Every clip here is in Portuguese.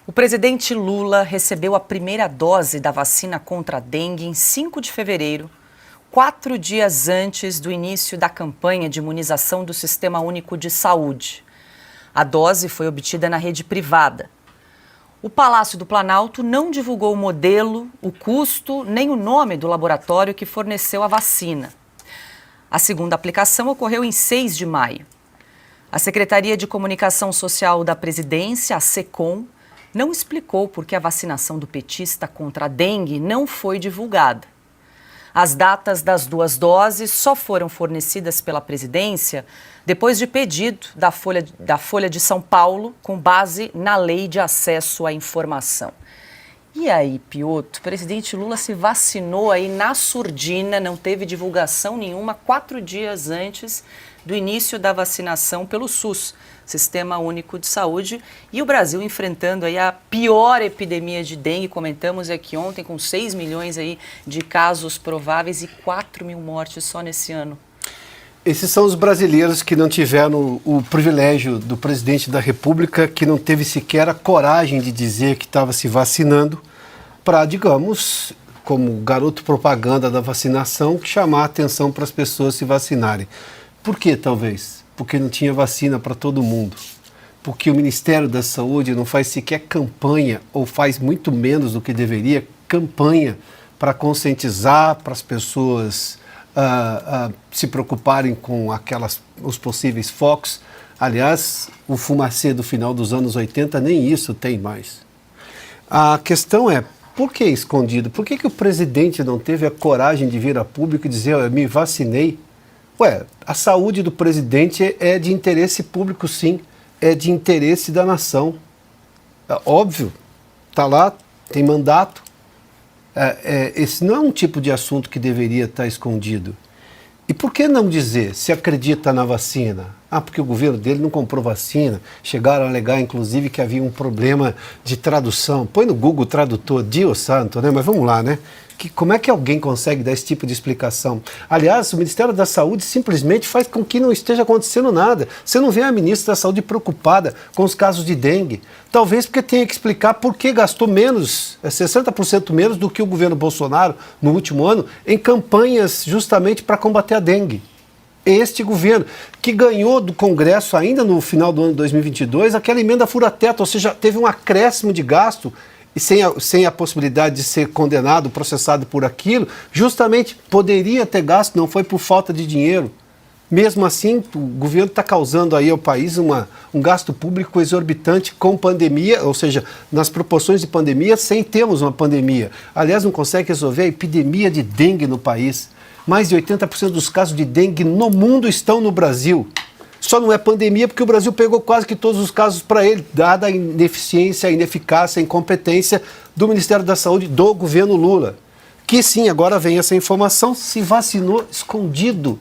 O presidente Lula recebeu a primeira dose da vacina contra a dengue em 5 de fevereiro, 4 dias antes do início da campanha de imunização do Sistema Único de Saúde. A dose foi obtida na rede privada. O Palácio do Planalto não divulgou o modelo, o custo, nem o nome do laboratório que forneceu a vacina. A segunda aplicação ocorreu em 6 de maio. A Secretaria de Comunicação Social da Presidência, a SECOM, não explicou por que a vacinação do petista contra a dengue não foi divulgada. As datas das 2 doses só foram fornecidas pela presidência depois de pedido da Folha de São Paulo, com base na Lei de Acesso à Informação. E aí, Piotr, o presidente Lula se vacinou aí na surdina, não teve divulgação nenhuma, 4 dias antes do início da vacinação pelo SUS, Sistema Único de Saúde, e o Brasil enfrentando aí a pior epidemia de dengue, comentamos aqui ontem, com 6 milhões aí de casos prováveis e 4 mil mortes só nesse ano. Esses são os brasileiros que não tiveram o privilégio do presidente da República, que não teve sequer a coragem de dizer que estava se vacinando, para, digamos, como garoto propaganda da vacinação, chamar a atenção para as pessoas se vacinarem. Por quê, talvez? Porque não tinha vacina para todo mundo. Porque o Ministério da Saúde não faz sequer campanha, ou faz muito menos do que deveria, campanha para conscientizar, para as pessoas se preocuparem com os possíveis focos. Aliás, o fumacê do final dos anos 80 nem isso tem mais. A questão é, por que escondido? Por que o presidente não teve a coragem de vir a público e dizer, eu me vacinei? Ué, a saúde do presidente é de interesse público, sim, é de interesse da nação. É óbvio, está lá, tem mandato. Esse não é um tipo de assunto que deveria estar escondido. E por que não dizer se acredita na vacina? Porque o governo dele não comprou vacina. Chegaram a alegar, inclusive, que havia um problema de tradução. Põe no Google Tradutor, Dio Santo, né? Mas vamos lá, né? Como é que alguém consegue dar esse tipo de explicação? Aliás, o Ministério da Saúde simplesmente faz com que não esteja acontecendo nada. Você não vê a ministra da Saúde preocupada com os casos de dengue. Talvez porque tenha que explicar por que gastou menos, 60% menos do que o governo Bolsonaro no último ano em campanhas justamente para combater a dengue. Este governo, que ganhou do Congresso ainda no final do ano de 2022, aquela emenda fura-teto, ou seja, teve um acréscimo de gasto e sem a possibilidade de ser condenado, processado por aquilo, justamente poderia ter gasto, não foi por falta de dinheiro. Mesmo assim, o governo está causando aí ao país um gasto público exorbitante com pandemia, ou seja, nas proporções de pandemia, sem termos uma pandemia. Aliás, não consegue resolver a epidemia de dengue no país. Mais de 80% dos casos de dengue no mundo estão no Brasil. Só não é pandemia porque o Brasil pegou quase que todos os casos para ele, dada a ineficiência, a ineficácia, a incompetência do Ministério da Saúde do governo Lula. Que sim, agora vem essa informação, se vacinou escondido.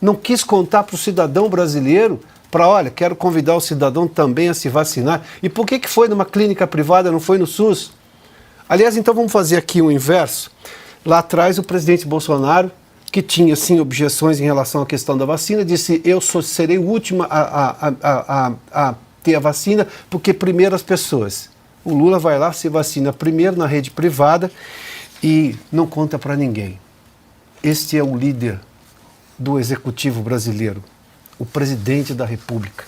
Não quis contar para o cidadão brasileiro, olha, quero convidar o cidadão também a se vacinar. E por que foi numa clínica privada, não foi no SUS? Aliás, então vamos fazer aqui o inverso. Lá atrás, o presidente Bolsonaro, que tinha, sim, objeções em relação à questão da vacina, disse, serei o último a ter a vacina, porque primeiro as pessoas. O Lula vai lá, se vacina primeiro na rede privada e não conta para ninguém. Este é o líder do executivo brasileiro, o presidente da República.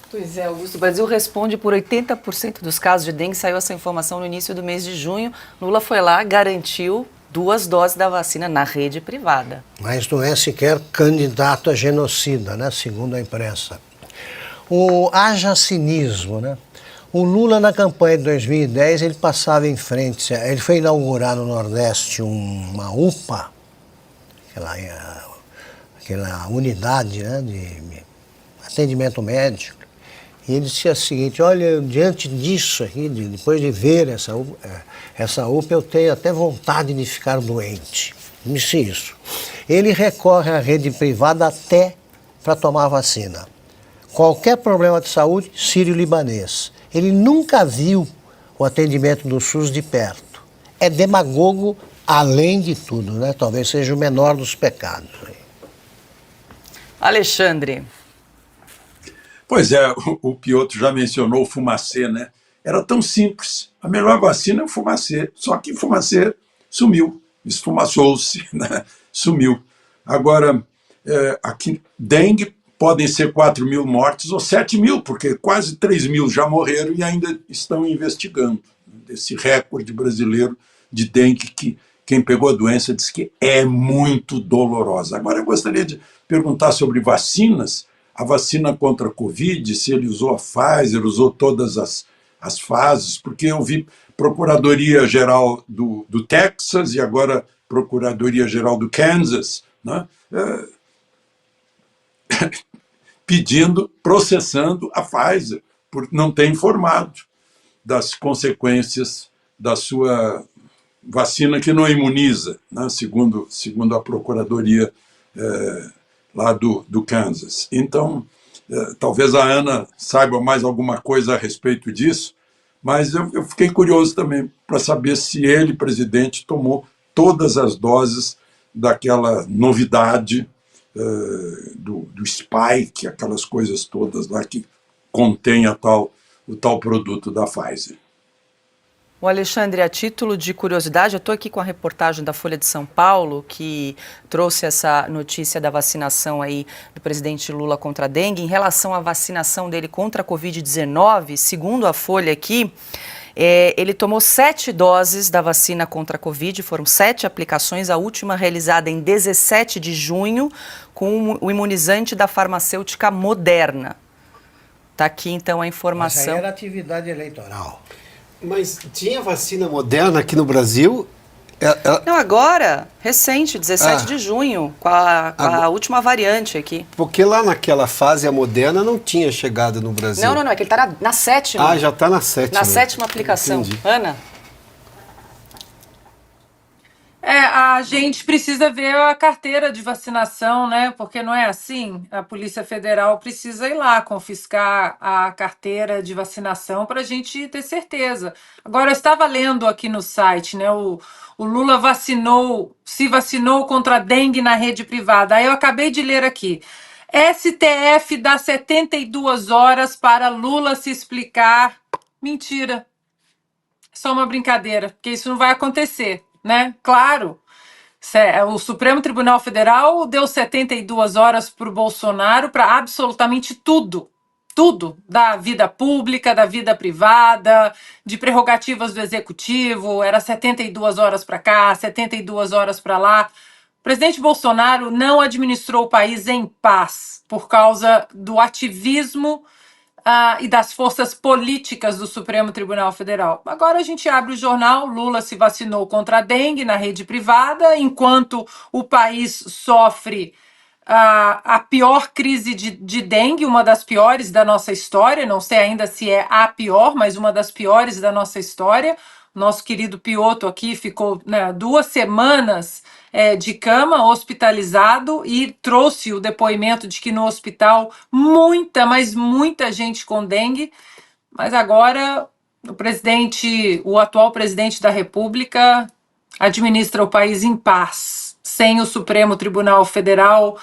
Pois é, Augusto, o Brasil responde por 80% dos casos de dengue, saiu essa informação no início do mês de junho. Lula foi lá, garantiu 2 doses da vacina na rede privada. Mas não é sequer candidato a genocida, né, segundo a imprensa. Haja cinismo, né? O Lula, na campanha de 2010, ele passava em frente, ele foi inaugurar no Nordeste uma UPA, aquela unidade, né, de atendimento médico, e ele disse o seguinte, olha, diante disso aqui, depois de ver essa UPA, eu tenho até vontade de ficar doente. Disse isso. Ele recorre à rede privada até para tomar vacina. Qualquer problema de saúde, sírio-libanês. Ele nunca viu o atendimento do SUS de perto. É demagogo além de tudo, né? Talvez seja o menor dos pecados. Alexandre. Pois é, o Piotr já mencionou o fumacê, né? era tão simples. A melhor vacina é o fumacê, só que o fumacê sumiu, esfumaçou-se, né? Sumiu. Agora, aqui, dengue podem ser 4 mil mortes ou 7 mil, porque quase 3 mil já morreram e ainda estão investigando esse recorde brasileiro de dengue, que quem pegou a doença diz que é muito dolorosa. Agora, eu gostaria de perguntar sobre vacinas. A vacina contra a Covid, se ele usou a Pfizer, usou todas as fases, porque eu vi Procuradoria-Geral do Texas e agora Procuradoria-Geral do Kansas, né, processando a Pfizer por não ter informado das consequências da sua vacina que não imuniza, né, segundo a Procuradoria lá do Kansas. Então, talvez a Ana saiba mais alguma coisa a respeito disso, mas eu fiquei curioso também para saber se ele, presidente, tomou todas as doses daquela novidade do Spike, aquelas coisas todas lá que contém o tal produto da Pfizer. O Alexandre, a título de curiosidade, eu estou aqui com a reportagem da Folha de São Paulo, que trouxe essa notícia da vacinação aí do presidente Lula contra a dengue. Em relação à vacinação dele contra a Covid-19, segundo a Folha aqui, ele tomou 7 doses da vacina contra a Covid, foram 7 aplicações, a última realizada em 17 de junho, com o imunizante da farmacêutica Moderna. Está aqui, então, a informação. Mas aí era atividade eleitoral. Mas tinha vacina Moderna aqui no Brasil? Não, agora, recente, 17 de junho, com a última variante aqui. Porque lá naquela fase a Moderna não tinha chegado no Brasil. Não, é que ele está na 7ª. Ah, já está na 7ª. Na 7ª aplicação. Entendi. Ana? A gente precisa ver a carteira de vacinação, né? Porque não é assim. A Polícia Federal precisa ir lá confiscar a carteira de vacinação para a gente ter certeza. Agora, eu estava lendo aqui no site, né? O Lula se vacinou contra a dengue na rede privada. Aí eu acabei de ler aqui. STF dá 72 horas para Lula se explicar. Mentira. Só uma brincadeira, porque isso não vai acontecer. Né? Claro, o Supremo Tribunal Federal deu 72 horas para o Bolsonaro para absolutamente tudo da vida pública, da vida privada, de prerrogativas do executivo, era 72 horas para cá, 72 horas para lá. O presidente Bolsonaro não administrou o país em paz por causa do ativismo e das forças políticas do Supremo Tribunal Federal. Agora a gente abre o jornal, Lula se vacinou contra a dengue na rede privada, enquanto o país sofre a pior crise de dengue, uma das piores da nossa história, não sei ainda se é a pior, mas uma das piores da nossa história. Nosso querido Piotto aqui ficou 2 semanas de cama, hospitalizado, e trouxe o depoimento de que no hospital mas muita gente com dengue. Mas agora o atual presidente da República administra o país em paz, sem o Supremo Tribunal Federal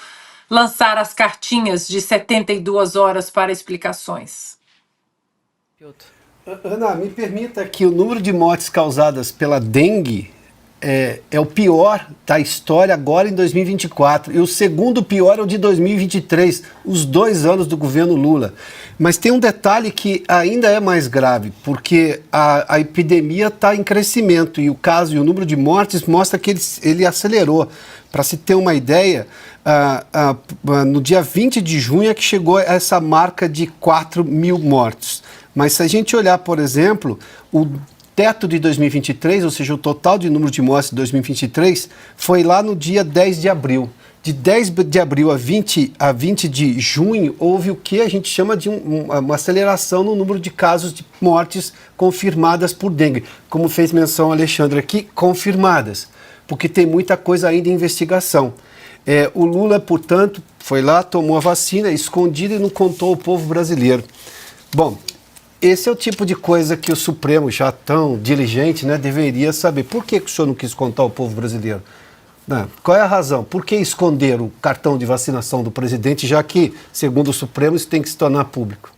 lançar as cartinhas de 72 horas para explicações. Ana, me permita que o número de mortes causadas pela dengue é o pior da história agora em 2024. E o segundo pior é o de 2023, os 2 anos do governo Lula. Mas tem um detalhe que ainda é mais grave, porque a epidemia está em crescimento e o caso e o número de mortes mostra que ele acelerou. Para se ter uma ideia, no dia 20 de junho é que chegou essa marca de 4 mil mortos. Mas se a gente olhar, por exemplo, o teto de 2023, ou seja, o total de número de mortes de 2023, foi lá no dia 10 de abril. De 10 de abril a 20 de junho, houve o que a gente chama de uma aceleração no número de casos de mortes confirmadas por dengue. Como fez menção o Alexandre aqui, confirmadas, porque tem muita coisa ainda em investigação. O Lula, portanto, foi lá, tomou a vacina, escondida, e não contou ao povo brasileiro. Bom, esse é o tipo de coisa que o Supremo, já tão diligente, né, deveria saber. Por que o senhor não quis contar ao povo brasileiro? Qual é a razão? Por que esconder o cartão de vacinação do presidente, já que, segundo o Supremo, isso tem que se tornar público?